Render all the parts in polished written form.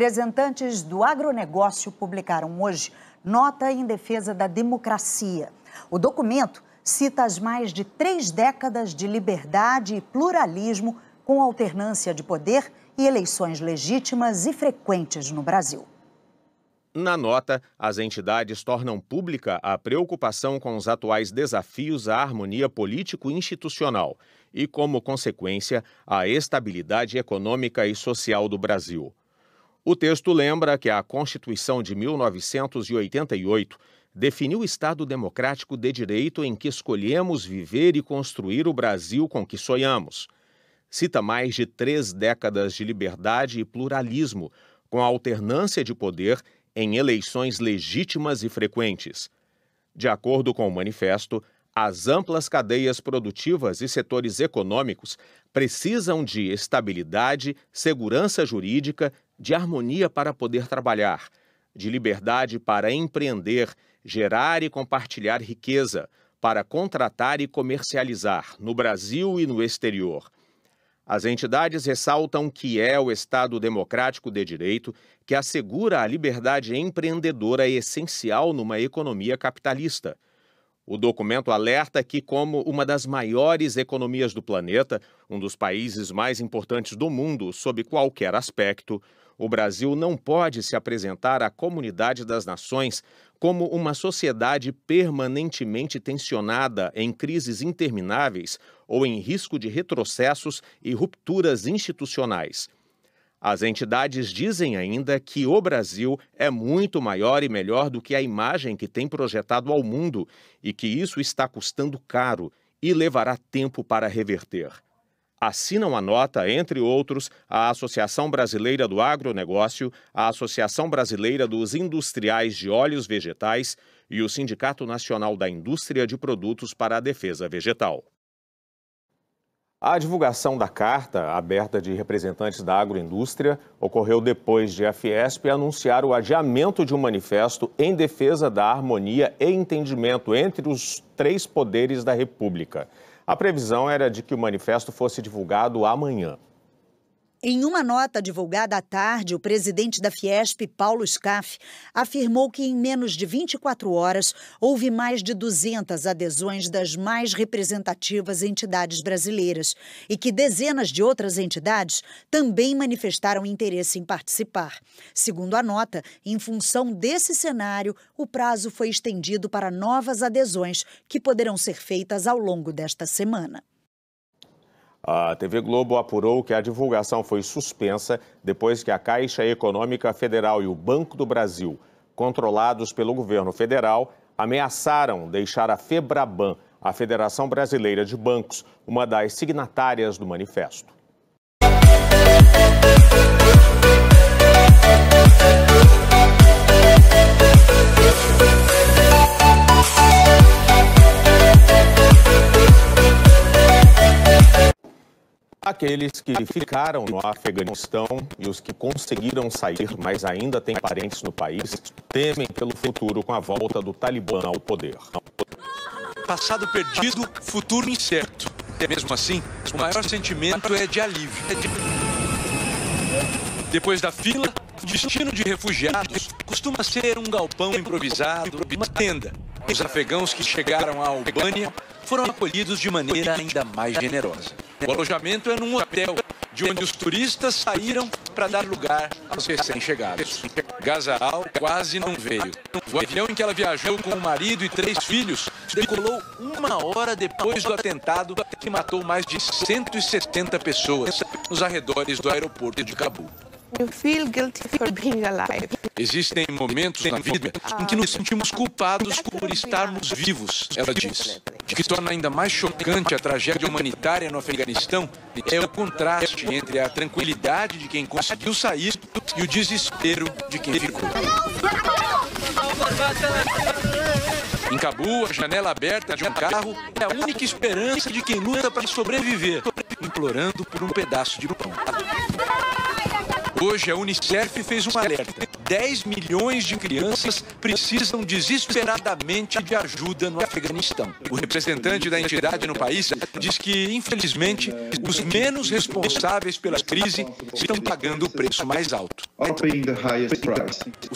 Representantes do agronegócio publicaram hoje nota em defesa da democracia. O documento cita as mais de 3 décadas de liberdade e pluralismo com alternância de poder e eleições legítimas e frequentes no Brasil. Na nota, as entidades tornam pública a preocupação com os atuais desafios à harmonia político-institucional e, como consequência, à estabilidade econômica e social do Brasil. O texto lembra que a Constituição de 1988 definiu o Estado democrático de direito em que escolhemos viver e construir o Brasil com que sonhamos. Cita mais de 3 décadas de liberdade e pluralismo, com alternância de poder em eleições legítimas e frequentes. De acordo com o manifesto, as amplas cadeias produtivas e setores econômicos precisam de estabilidade, segurança jurídica, de harmonia para poder trabalhar, de liberdade para empreender, gerar e compartilhar riqueza, para contratar e comercializar no Brasil e no exterior. As entidades ressaltam que é o Estado democrático de direito que assegura a liberdade empreendedora essencial numa economia capitalista. O documento alerta que, como uma das maiores economias do planeta, um dos países mais importantes do mundo sob qualquer aspecto, o Brasil não pode se apresentar à comunidade das nações como uma sociedade permanentemente tensionada em crises intermináveis ou em risco de retrocessos e rupturas institucionais. As entidades dizem ainda que o Brasil é muito maior e melhor do que a imagem que tem projetado ao mundo e que isso está custando caro e levará tempo para reverter. Assinam a nota, entre outros, a Associação Brasileira do Agronegócio, a Associação Brasileira dos Industriais de Óleos Vegetais e o Sindicato Nacional da Indústria de Produtos para a Defesa Vegetal. A divulgação da carta aberta de representantes da agroindústria ocorreu depois de a Fiesp anunciar o adiamento de um manifesto em defesa da harmonia e entendimento entre os 3 poderes da República. A previsão era de que o manifesto fosse divulgado amanhã. Em uma nota divulgada à tarde, o presidente da Fiesp, Paulo Scaff, afirmou que em menos de 24 horas houve mais de 200 adesões das mais representativas entidades brasileiras e que dezenas de outras entidades também manifestaram interesse em participar. Segundo a nota, em função desse cenário, o prazo foi estendido para novas adesões que poderão ser feitas ao longo desta semana. A TV Globo apurou que a divulgação foi suspensa depois que a Caixa Econômica Federal e o Banco do Brasil, controlados pelo governo federal, ameaçaram deixar a FEBRABAN, a Federação Brasileira de Bancos, uma das signatárias do manifesto. Aqueles que ficaram no Afeganistão e os que conseguiram sair, mas ainda têm parentes no país, temem pelo futuro com a volta do Talibã ao poder. Passado perdido, futuro incerto. Mesmo assim, o maior sentimento é de alívio. Depois da fila, o destino de refugiados costuma ser um galpão improvisado, uma tenda. Os afegãos que chegaram à Albânia foram acolhidos de maneira ainda mais generosa. O alojamento é num hotel, de onde os turistas saíram para dar lugar aos recém-chegados. Gaza Al quase não veio. O avião em que ela viajou com o marido e 3 filhos decolou 1 hora depois do atentado que matou mais de 170 pessoas nos arredores do aeroporto de Cabul. Existem momentos na vida em que nos sentimos culpados por estarmos vivos, ela diz. O que torna ainda mais chocante a tragédia humanitária no Afeganistão é o contraste entre a tranquilidade de quem conseguiu sair e o desespero de quem ficou. Em Cabul, a janela aberta de um carro é a única esperança de quem luta para sobreviver, implorando por um pedaço de pão. Hoje, a Unicef fez um alerta. 10 milhões de crianças precisam desesperadamente de ajuda no Afeganistão. O representante da entidade no país diz que, infelizmente, os menos responsáveis pela crise estão pagando o preço mais alto.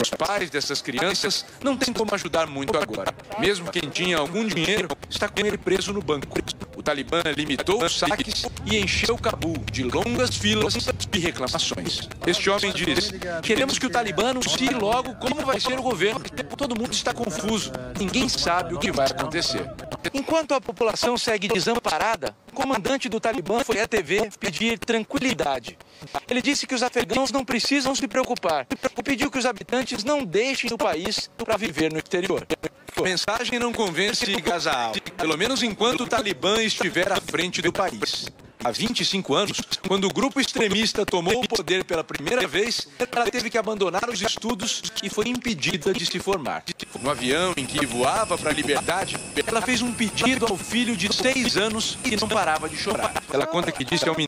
Os pais dessas crianças não têm como ajudar muito agora. Mesmo quem tinha algum dinheiro está com ele preso no banco. O Talibã limitou os saques e encheu Cabul de longas filas e reclamações. Este homem diz: queremos que o Talibã anuncie logo como vai ser o governo. Todo mundo está confuso. Ninguém sabe o que vai acontecer. Enquanto a população segue desamparada, o comandante do Talibã foi à TV pedir tranquilidade. Ele disse que os afegãos não precisam se preocupar e pediu que os habitantes não deixem o país para viver no exterior. A mensagem não convence Ghazal, pelo menos enquanto o Talibã estiver à frente do país. Há 25 anos, quando o grupo extremista tomou o poder pela primeira vez, ela teve que abandonar os estudos e foi impedida de se formar. No avião em que voava para a liberdade, ela fez um pedido ao filho de 6 anos que não parava de chorar. Ela conta que disse ao